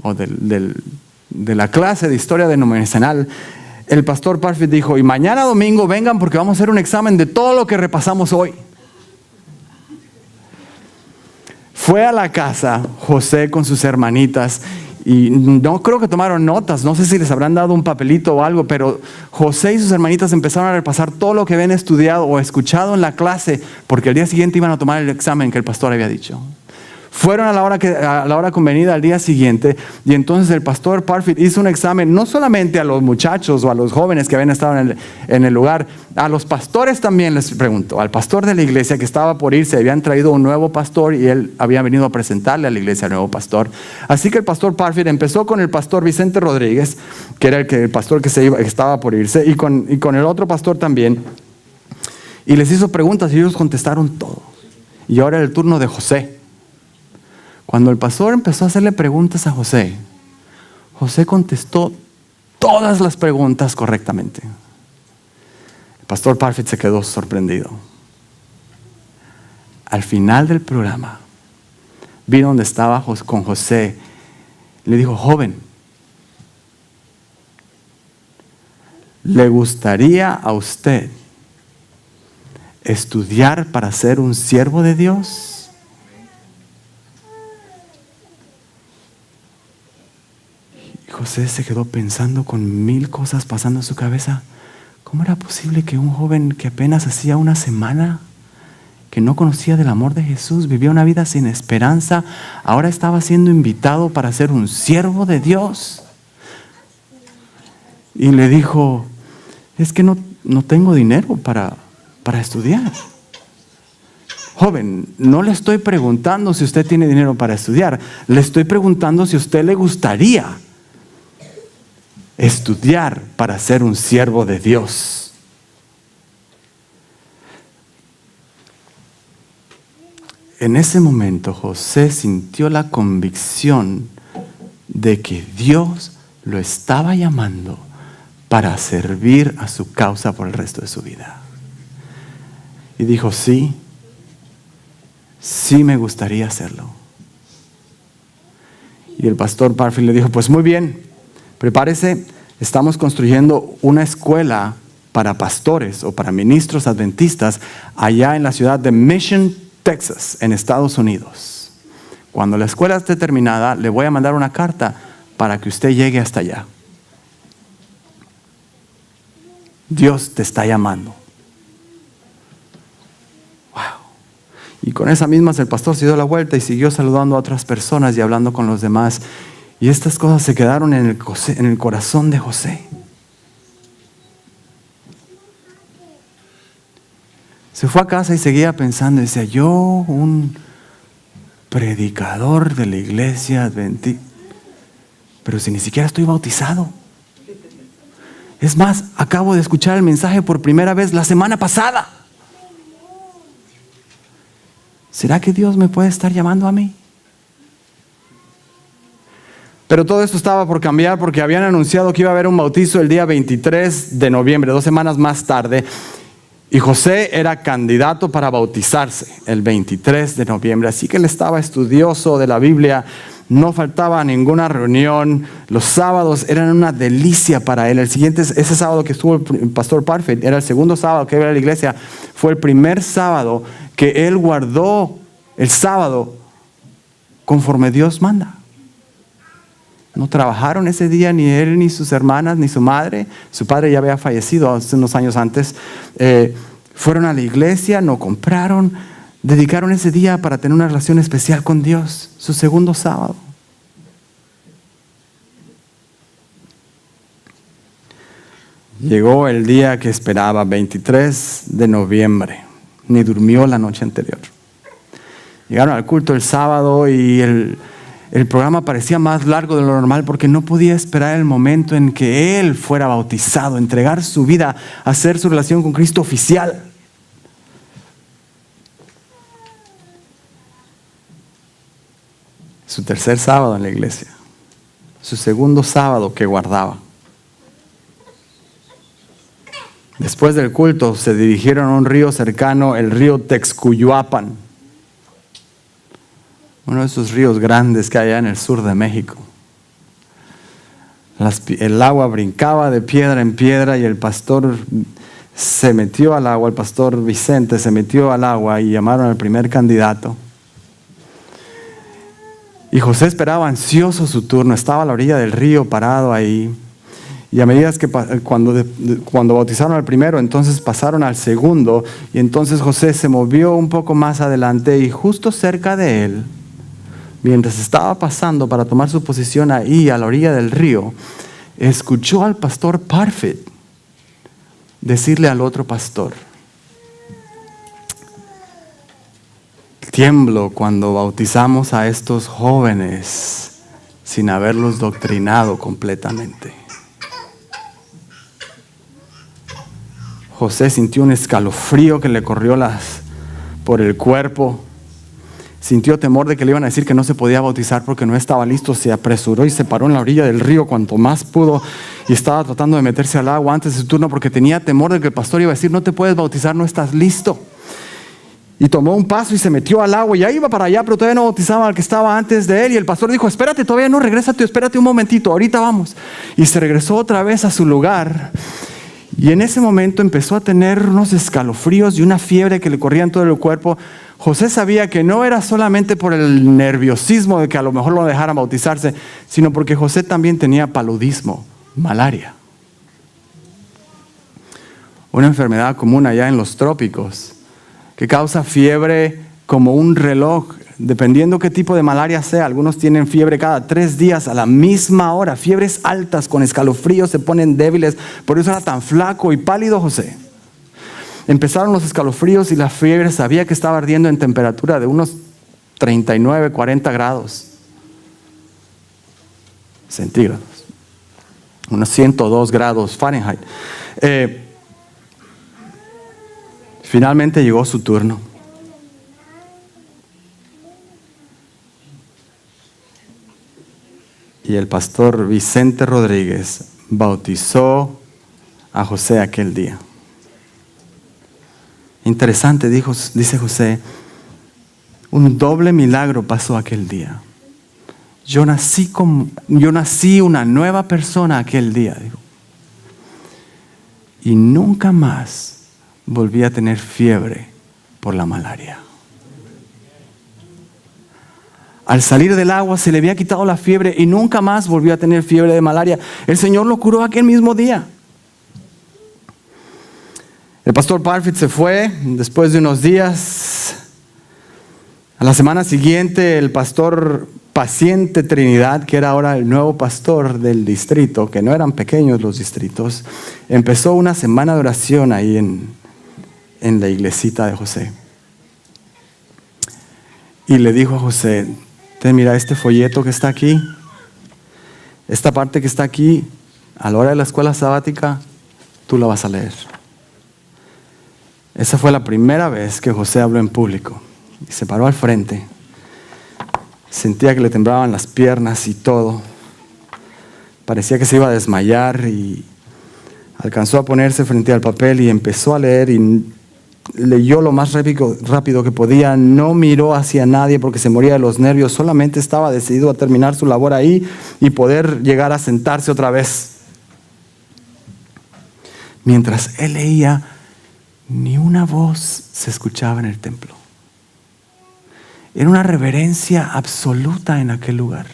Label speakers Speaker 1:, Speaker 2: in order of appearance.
Speaker 1: o de la clase de historia denominacional, el pastor Parfit dijo, y mañana domingo vengan porque vamos a hacer un examen de todo lo que repasamos hoy. Fue a la casa José con sus hermanitas y no creo que tomaron notas, no sé si les habrán dado un papelito o algo, pero José y sus hermanitas empezaron a repasar todo lo que habían estudiado o escuchado en la clase, porque al día siguiente iban a tomar el examen que el pastor había dicho. Fueron a la hora convenida al día siguiente y entonces el pastor Parfit hizo un examen no solamente a los muchachos o a los jóvenes que habían estado en el lugar, a los pastores también les preguntó. Al pastor de la iglesia que estaba por irse, habían traído un nuevo pastor y él había venido a presentarle a la iglesia al nuevo pastor. Así que el pastor Parfit empezó con el pastor Vicente Rodríguez, que era el pastor que estaba por irse, y con el otro pastor también. Y les hizo preguntas y ellos contestaron todo. Y ahora era el turno de José. Cuando el pastor empezó a hacerle preguntas a José, José contestó todas las preguntas correctamente. El pastor Parfit se quedó sorprendido. Al final del programa, vino donde estaba con José. Le dijo, joven, ¿le gustaría a usted estudiar para ser un siervo de Dios? José se quedó pensando con 1000 cosas pasando en su cabeza. ¿Cómo era posible que un joven que apenas hacía una semana, que no conocía del amor de Jesús, vivía una vida sin esperanza, ahora estaba siendo invitado para ser un siervo de Dios? Y le dijo, es que no tengo dinero para estudiar. Joven, no le estoy preguntando si usted tiene dinero para estudiar, le estoy preguntando si a usted le gustaría estudiar para ser un siervo de Dios. En ese momento José sintió la convicción de que Dios lo estaba llamando para servir a su causa por el resto de su vida. Y dijo, sí me gustaría hacerlo. Y el pastor Parfit le dijo, pues muy bien, prepárese, estamos construyendo una escuela para pastores o para ministros adventistas allá en la ciudad de Mission, Texas, en Estados Unidos. Cuando la escuela esté terminada, le voy a mandar una carta para que usted llegue hasta allá. Dios te está llamando. Wow. Y con esa misma el pastor se dio la vuelta y siguió saludando a otras personas y hablando con los demás. Y estas cosas se quedaron en el corazón de José. Se fue a casa y seguía pensando, decía, yo, un predicador de la iglesia adventista, pero si ni siquiera estoy bautizado. Es más, acabo de escuchar el mensaje por primera vez la semana pasada. ¿Será que Dios me puede estar llamando a mí? Pero todo esto estaba por cambiar porque habían anunciado que iba a haber un bautizo el día 23 de noviembre, 2 semanas más tarde. Y José era candidato para bautizarse el 23 de noviembre. Así que él estaba estudioso de la Biblia, no faltaba ninguna reunión. Los sábados eran una delicia para él. Ese sábado que estuvo el pastor Parfit, era el segundo sábado que iba a la iglesia. Fue el primer sábado que él guardó el sábado conforme Dios manda. No trabajaron ese día ni él, ni sus hermanas, ni su madre. Su padre ya había fallecido hace unos años antes. Fueron a la iglesia, no compraron, dedicaron ese día para tener una relación especial con Dios. Su segundo sábado. Llegó el día que esperaba, 23 de noviembre. Ni durmió la noche anterior. Llegaron al culto el sábado y el programa parecía más largo de lo normal porque no podía esperar el momento en que él fuera bautizado, entregar su vida, hacer su relación con Cristo oficial. Su tercer sábado en la iglesia, su segundo sábado que guardaba. Después del culto se dirigieron a un río cercano, el río Texcuyuapan. Uno de esos ríos grandes que hay allá en el sur de México. El agua brincaba de piedra en piedra y el pastor se metió al agua, el pastor Vicente se metió al agua y llamaron al primer candidato. Y José esperaba ansioso su turno, estaba a la orilla del río parado ahí. Y a medida que cuando bautizaron al primero, entonces pasaron al segundo, y entonces José se movió un poco más adelante y justo cerca de él, mientras estaba pasando para tomar su posición ahí a la orilla del río, escuchó al pastor Parfit decirle al otro pastor: tiemblo cuando bautizamos a estos jóvenes sin haberlos doctrinado completamente. José sintió un escalofrío que le corrió por el cuerpo. Sintió temor de que le iban a decir que no se podía bautizar porque no estaba listo. Se apresuró y se paró en la orilla del río cuanto más pudo y estaba tratando de meterse al agua antes de su turno porque tenía temor de que el pastor iba a decir: no te puedes bautizar, no estás listo. Y tomó un paso y se metió al agua y ya iba para allá, pero todavía no bautizaba al que estaba antes de él. Y el pastor dijo: espérate, todavía no, regrésate, espérate un momentito, ahorita vamos. Y se regresó otra vez a su lugar. Y en ese momento empezó a tener unos escalofríos y una fiebre que le corría en todo el cuerpo. José sabía que no era solamente por el nerviosismo de que a lo mejor lo dejaran bautizarse, sino porque José también tenía paludismo, malaria. Una enfermedad común allá en los trópicos que causa fiebre como un reloj, dependiendo qué tipo de malaria sea. Algunos tienen fiebre cada 3 días a la misma hora, fiebres altas con escalofríos, se ponen débiles. Por eso era tan flaco y pálido José. Empezaron los escalofríos y la fiebre, sabía que estaba ardiendo en temperatura de unos 39, 40 grados centígrados, unos 102 grados Fahrenheit. Finalmente llegó su turno. Y el pastor Vicente Rodríguez bautizó a José aquel día. Interesante, dice José, un doble milagro pasó aquel día. Yo nací una nueva persona aquel día, dijo. Y nunca más volví a tener fiebre por la malaria. Al salir del agua se le había quitado la fiebre y nunca más volvió a tener fiebre de malaria. El Señor lo curó aquel mismo día. El pastor Parfit se fue después de unos días. A la semana siguiente, el pastor Paciente Trinidad, que era ahora el nuevo pastor del distrito, que no eran pequeños los distritos, empezó una semana de oración ahí en la iglesita de José. Y le dijo a José: mira este folleto que está aquí, esta parte que está aquí, a la hora de la escuela sabática, tú la vas a leer. Esa fue la primera vez que José habló en público. Y se paró al frente. Sentía que le temblaban las piernas y todo. Parecía que se iba a desmayar y alcanzó a ponerse frente al papel y empezó a leer y leyó lo más rápido que podía. No miró hacia nadie porque se moría de los nervios. Solamente estaba decidido a terminar su labor ahí y poder llegar a sentarse otra vez. Mientras él leía, ni una voz se escuchaba en el templo. Era una reverencia absoluta en aquel lugar.